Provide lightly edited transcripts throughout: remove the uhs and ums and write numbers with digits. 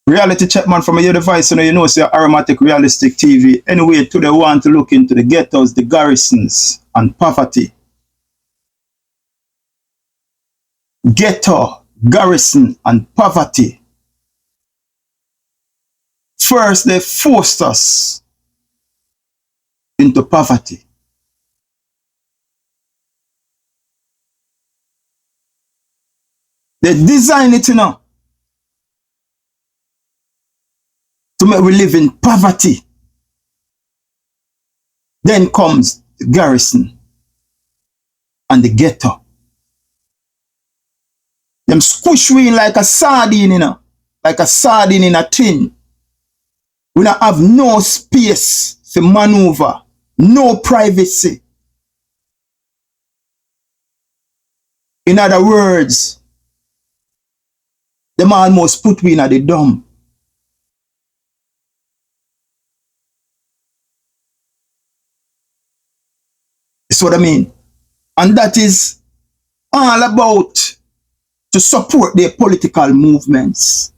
Reality check man from your device, you know, say aromatic realistic TV. Anyway, today we want to look into the ghettos, the garrisons, and poverty. Ghetto, garrison, and poverty. First, they forced us into poverty. They designed it, you know, to make we live in poverty. Then comes the garrison and the ghetto. Them squish we in like a sardine, you know, like a sardine in a tin. We don't have no space to maneuver, no privacy. In other words, them almost put we in the dump. That's what I mean. And that is all about to support their political movements.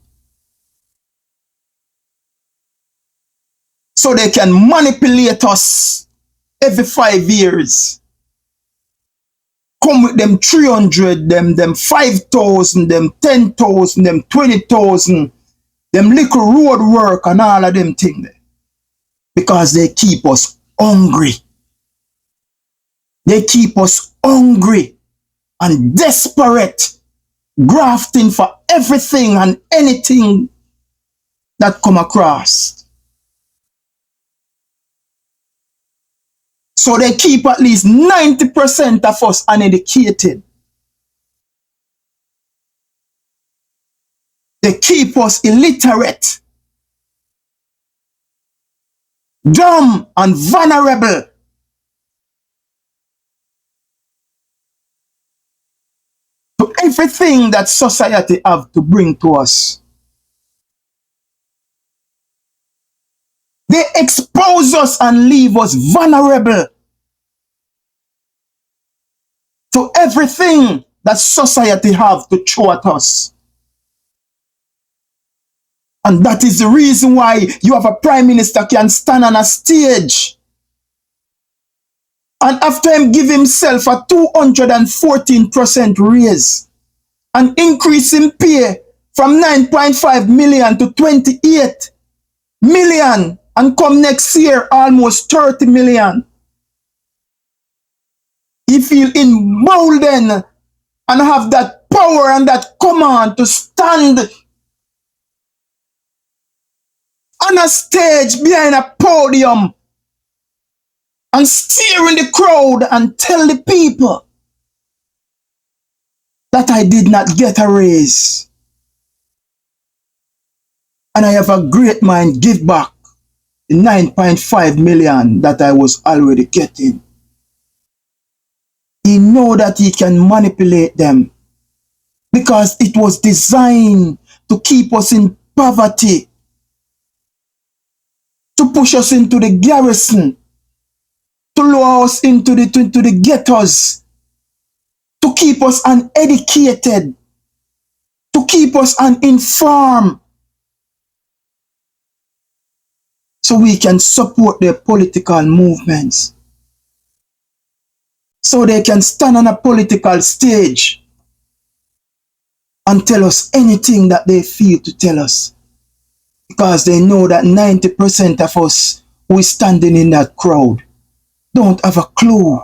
So they can manipulate us every 5 years. Come with them 300, them 5,000, them 10,000, them 20,000, them little road work and all of them things. Because they keep us hungry. They keep us hungry and desperate, grafting for everything and anything that come across. So they keep at least 90% of us uneducated. They keep us illiterate, dumb and vulnerable. To everything that society have to bring to us. They expose us and leave us vulnerable to everything that society have to throw at us. And that is the reason why you have a prime minister can stand on a stage and after him give himself a 214% raise and increase in pay from 9.5 million to 28 million and come next year almost 30 million. He feel emboldened and have that power and that command to stand on a stage behind a podium and stare in the crowd and tell the people that I did not get a raise. And I have a great mind give back the 9.5 million that I was already getting. He know that he can manipulate them because it was designed to keep us in poverty, to push us into the garrison, to lure us into the ghettos, to keep us uneducated, to keep us uninformed, so we can support their political movements, so they can stand on a political stage and tell us anything that they feel to tell us, because they know that 90% of us who is standing in that crowd don't have a clue.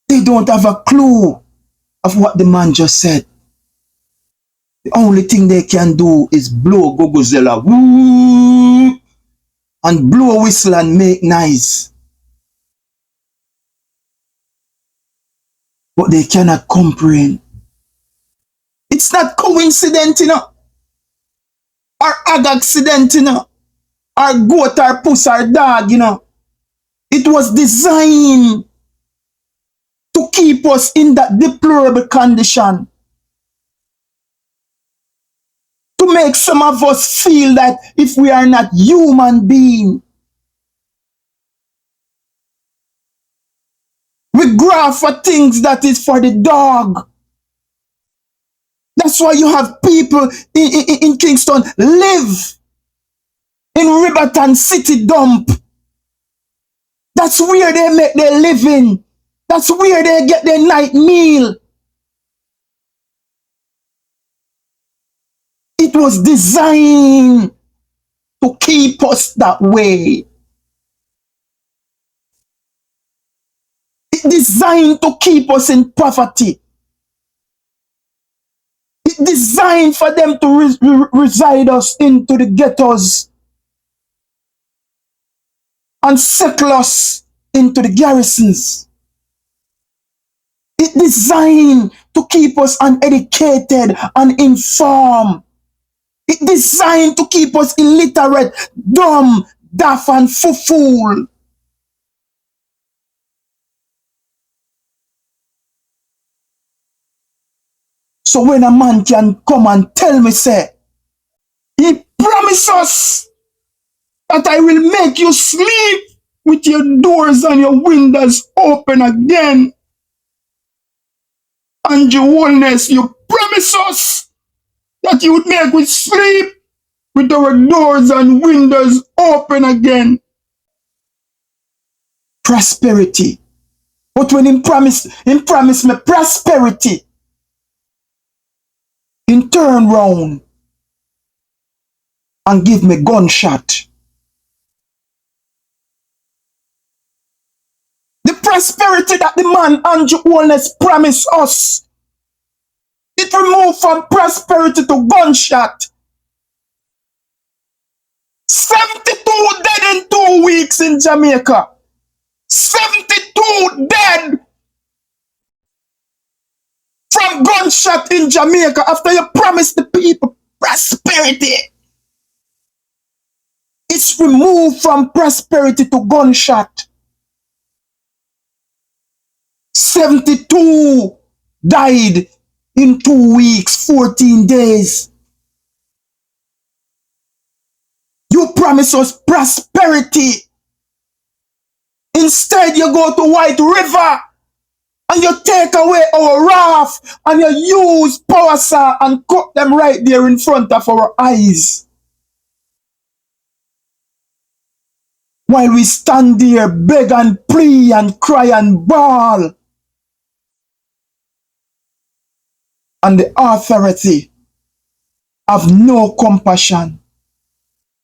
They don't have a clue of what the man just said. The only thing they can do is blow gogozela, woo, and blow whistle and make noise. But they cannot comprehend. It's not coincident, you know, or accident, you know, or goat or puss or dog, you know. It was designed to keep us in that deplorable condition. To make some of us feel that if we are not human beings, we graft for things that is for the dog. That's why you have people in Kingston live in Riverton City Dump. That's where they make their living. That's where they get their night meal. It was designed to keep us that way. It's designed to keep us in poverty. It's designed for them to reside us into the ghettos and settle us into the garrisons. It's designed to keep us uneducated and informed. It's designed to keep us illiterate, dumb, daft, and fool. So when a man can come and tell me, say, he promised us that I will make you sleep with your doors and your windows open again. And your wholeness, you promise us that you would make us sleep with our doors and windows open again. Prosperity. But when he promised me prosperity, he turn round and give me gunshot. The prosperity that the man Andrew Holness promised us, it removed from prosperity to gunshot. 72 dead in 2 weeks in Jamaica. 72 dead from gunshot in Jamaica after you promised the people prosperity. It's removed from prosperity to gunshot. 72 died in 2 weeks, 14 days. You promise us prosperity. Instead, you go to White River and you take away our raft and you use power saw and cut them right there in front of our eyes. While we stand there, beg and pray and cry and bawl. And the authority have no compassion,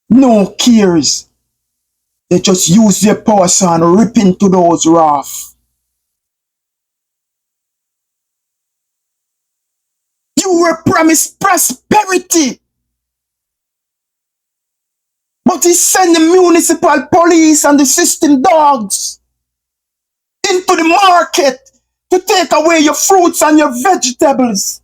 no cares. They just use their power saw and rip into those rafts. You were promised prosperity. But he sent the municipal police and the system dogs into the market to take away your fruits and your vegetables.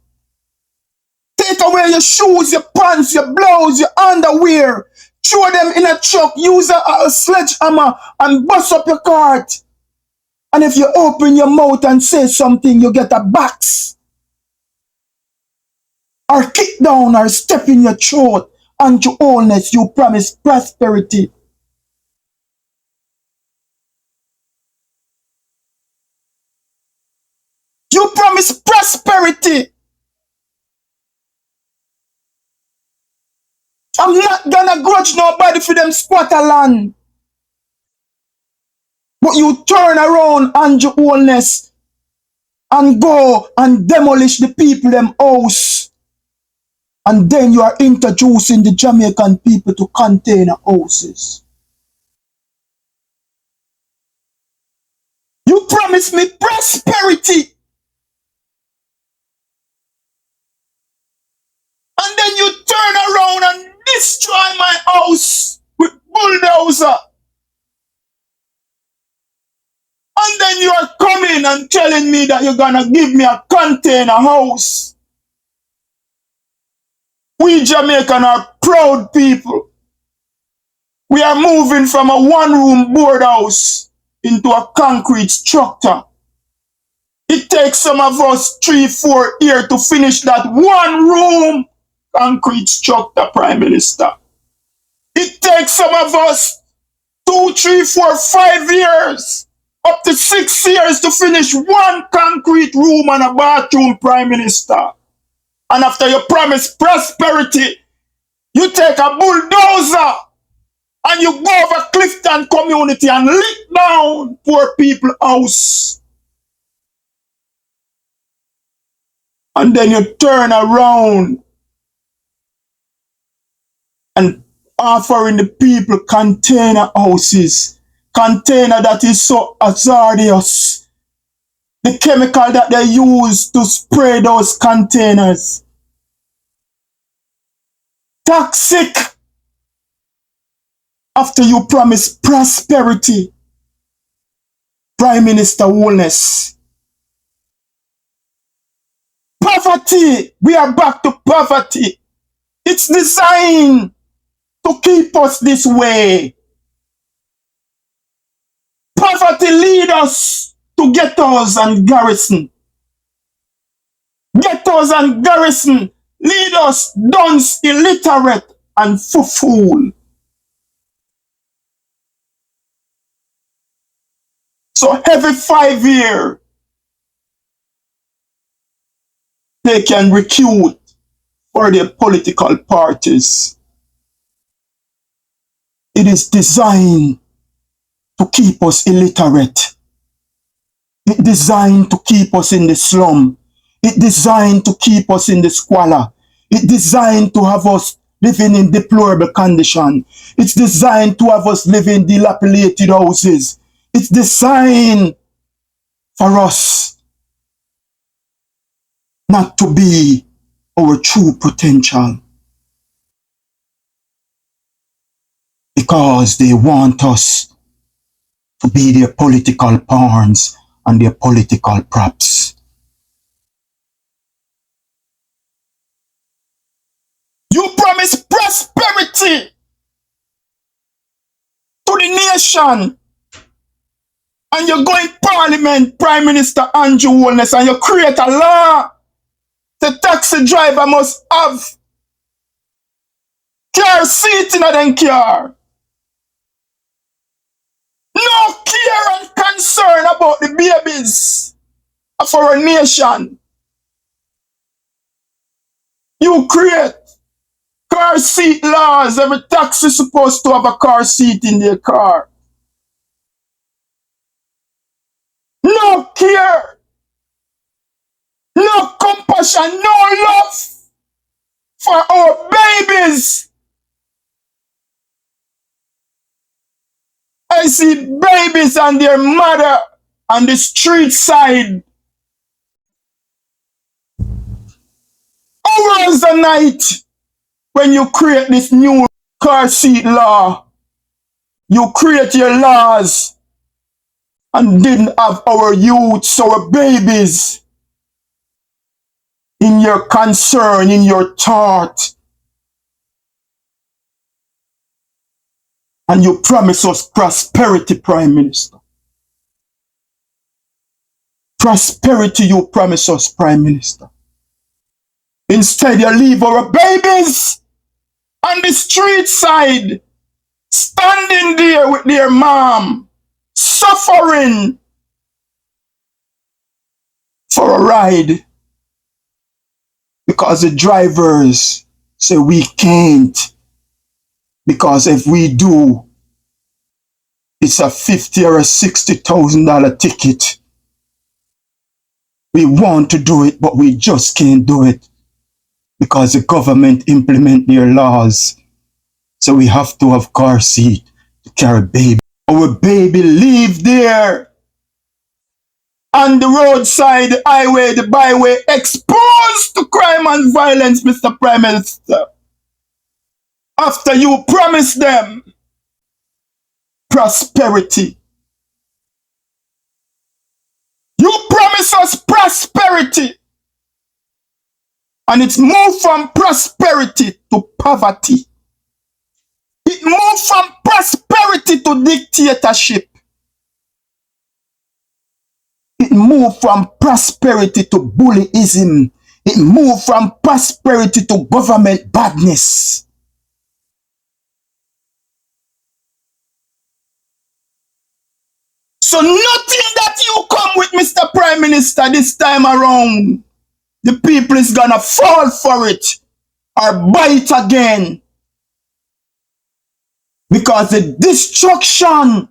Take away your shoes, your pants, your blouse, your underwear. Throw them in a truck, use a sledgehammer and bust up your cart. And if you open your mouth and say something, you get a box. Or kick down or step in your throat. And your wholeness, you promise prosperity. You promise prosperity. I'm not gonna grudge nobody for them squatter land. But you turn around and your wholeness and go and demolish the people them house. And then you are introducing the Jamaican people to container houses. You promised me prosperity. And then you turn around and destroy my house with bulldozer. And then you are coming and telling me that you're gonna give me a container house. We Jamaican are proud people. We are moving from a one-room board house into a concrete structure. It takes some of us 3-4 years to finish that one-room concrete structure, Prime Minister. It takes some of us 2, 3, 4, 5 years, up to 6 years to finish one concrete room and a bathroom, Prime Minister. And after you promise prosperity, you take a bulldozer and you go over Clifton community and lick down poor people house. And then you turn around and offering the people container houses. Container that is so hazardous. The chemical that they use to spray those containers. Toxic. After you promise prosperity. Prime Minister Wholeness. Poverty. We are back to poverty. It's designed to keep us this way. Poverty lead us to ghettos and garrison. Ghettos and garrison lead us dunce, illiterate, and fool. So every 5 years, they can recruit for their political parties. It is designed to keep us illiterate. It's designed to keep us in the slum. It's designed to keep us in the squalor. It's designed to have us living in deplorable condition. It's designed to have us living in dilapidated houses. It's designed for us not to be our true potential. Because they want us to be their political pawns and their political props. You promise prosperity to the nation, and you go in Parliament, Prime Minister Andrew Holness, and you create a law. The taxi driver must have car seat in a car. No care and concern about the babies of our nation. You create car seat laws. Every taxi is supposed to have a car seat in their car. No care. No compassion. No love for our babies. I see babies and their mother on the street side. Hours a night when you create this new car seat law. You create your laws and didn't have our youths, our babies in your concern, in your thought. And you promise us prosperity, Prime Minister. Prosperity you promise us, Prime Minister. Instead, you leave our babies on the street side, standing there with their mom, suffering for a ride. Because the drivers say we can't. Because if we do, it's a $50,000 or a $60,000 ticket. We want to do it, but we just can't do it. Because the government implement their laws. So we have to have car seat to carry baby. Our baby live there on the roadside, the highway, the byway, exposed to crime and violence, Mr. Prime Minister. After you promise them prosperity. You promise us prosperity. And it's moved from prosperity to poverty. It moved from prosperity to dictatorship. It moved from prosperity to bullyism. It moved from prosperity to government badness. So nothing that you come with, Mr. Prime Minister, this time around The people is gonna fall for it or bite again. Because the destruction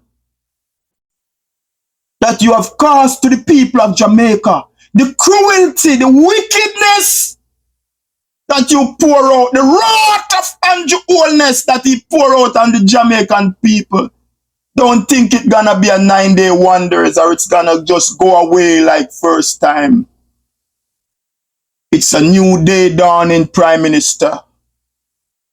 that you have caused to the people of Jamaica, the cruelty, the wickedness that you pour out, the wrath of Andrew Holness that he pour out on the Jamaican people. Don't think it's gonna be a 9-day wonders or it's gonna just go away like first time. It's a new day dawning, Prime Minister.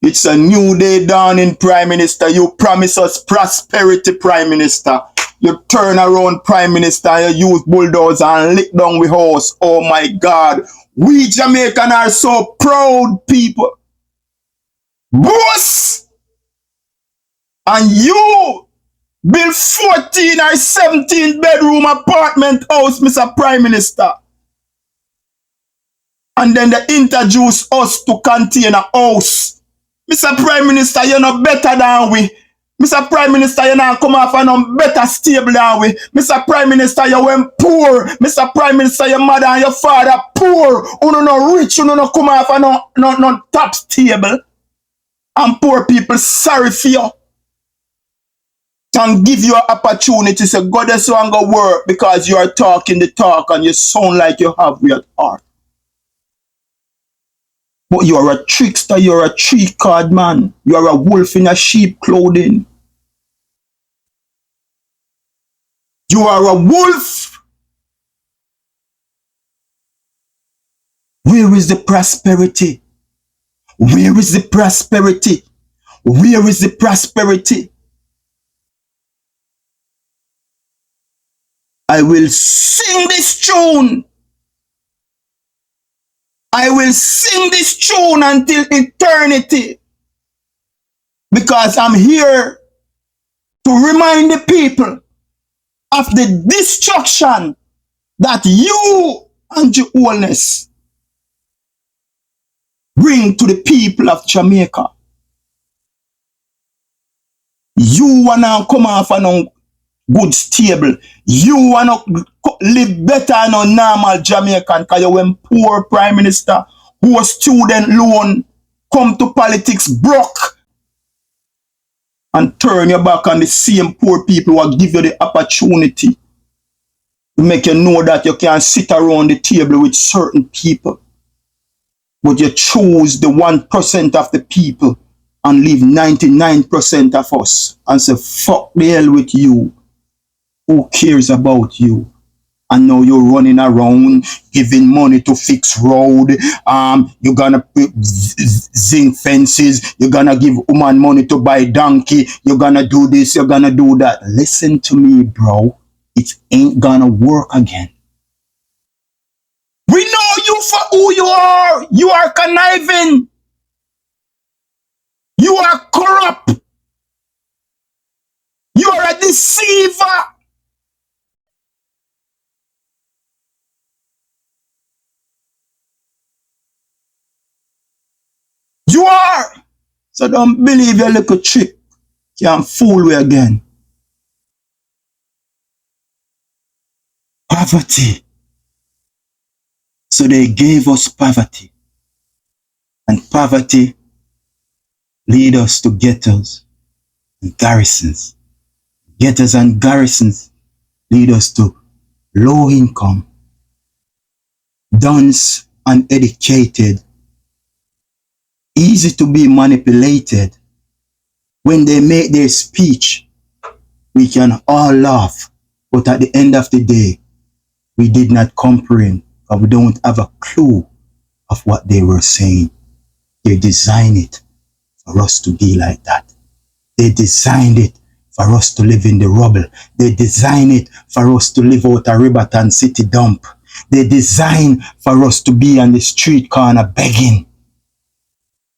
It's a new day dawning, Prime Minister. You promise us prosperity, Prime Minister. You turn around, Prime Minister, and you use bulldozer and lick down the house. Oh my God. We Jamaican are so proud people. Boss! And you build 14 or 17 bedroom apartment house, Mr. Prime Minister. And then they introduce us to contain a house. Mr. Prime Minister, you're not better than we. Mr. Prime Minister, you not come off and I'm better stable than we. Mr. Prime Minister, you went poor. Mr. Prime Minister, your mother and your father poor. You no rich, you no come off and no top stable. And poor people sorry for you. And give you an opportunity to say, God, that's why I'm going to work because you are talking the talk and you sound like you have weird heart. But you are a trickster, you are a three-card man. You are a wolf in a sheep clothing. You are a wolf. Where is the prosperity? Where is the prosperity? Where is the prosperity? I will sing this tune. I will sing this tune until eternity. Because I'm here to remind the people of the destruction that you and your wholeness bring to the people of Jamaica. You wanna come off on a good stable. You wanna live better than a normal Jamaican because you went poor Prime Minister who a student loan come to politics broke and turn your back on the same poor people who will give you the opportunity to make you know that you can sit around the table with certain people. But you choose the 1% of the people and leave 99% of us and say, fuck the hell with you. Who cares about you? And now you're running around giving money to fix road. You're gonna put zinc fences. You're gonna give woman money to buy donkey. You're gonna do this. You're gonna do that. Listen to me, bro. It ain't gonna work again. We know you for who you are. You are conniving. You are corrupt. You are a deceiver. You are. So don't believe your little trick can fool you again. Poverty. So they gave us poverty. And poverty lead us to ghettos and garrisons. Ghettos and garrisons lead us to low income, dunce and educated, easy to be manipulated. When they make their speech, we can all laugh. But at the end of the day, we did not comprehend, or we don't have a clue of what they were saying. They designed it for us to be like that. They designed it for us to live in the rubble. They designed it for us to live out a Riverton city dump. They designed for us to be on the street corner begging.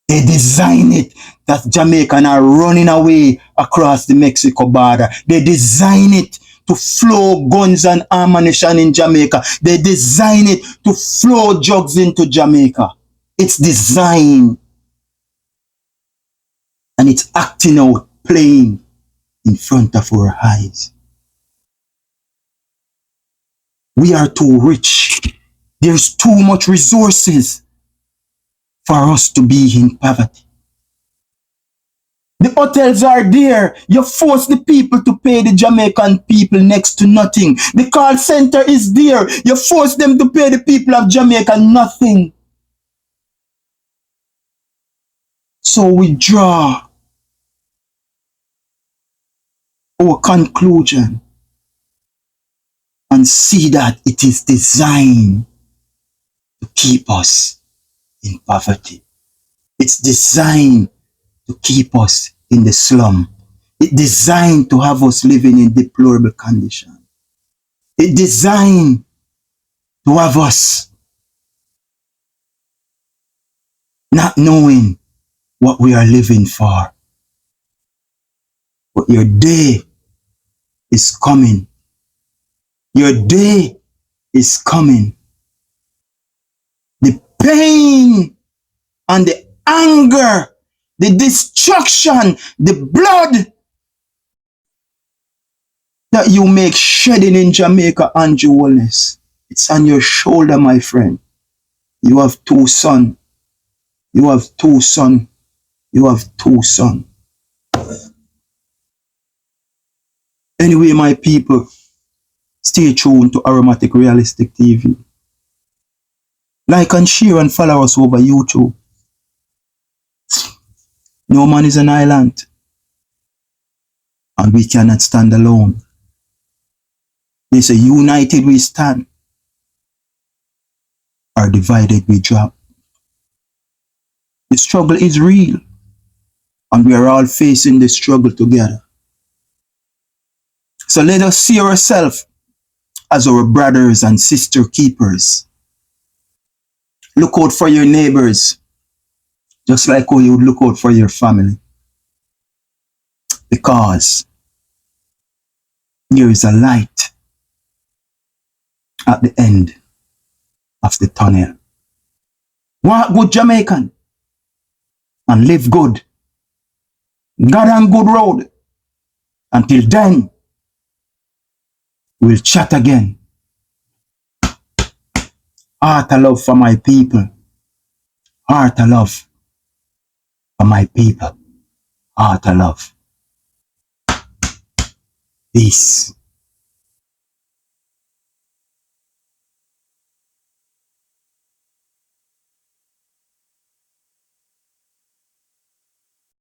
They designed it that Jamaican are running away across the Mexico border. They designed it to flow guns and ammunition in Jamaica. They designed it to flow drugs into Jamaica. It's designed. And it's acting out, playing in front of our eyes. We are too rich There's too much resources for us to be in poverty. The hotels are there. You force the people to pay the Jamaican people next to nothing. The call center is there. You force them to pay the people of Jamaica nothing. So we draw our conclusion and see that it is designed to keep us in poverty. It's designed to keep us in the slum. It's designed to have us living in deplorable condition. It's designed to have us not knowing what we are living for. But your day is coming. Your day is coming. The pain and the anger, the destruction, the blood that you make shedding in Jamaica and Wholeness, it's on your shoulder, my friend. You have two sons. You have two sons. You have two sons. Anyway, my people, stay tuned to Aromatic Realistic TV. Like and share and follow us over YouTube. No man is an island, and we cannot stand alone. They say united we stand, or divided we drop. The struggle is real, and we are all facing the struggle together. So let us see ourselves as our brothers and sister keepers. Look out for your neighbors, just like how you would look out for your family. Because there is a light at the end of the tunnel. Walk good, Jamaican, and live good. God on good road. Until then, we'll chat again. Heart of love for my people. Heart of love for my people. Heart of love. Peace.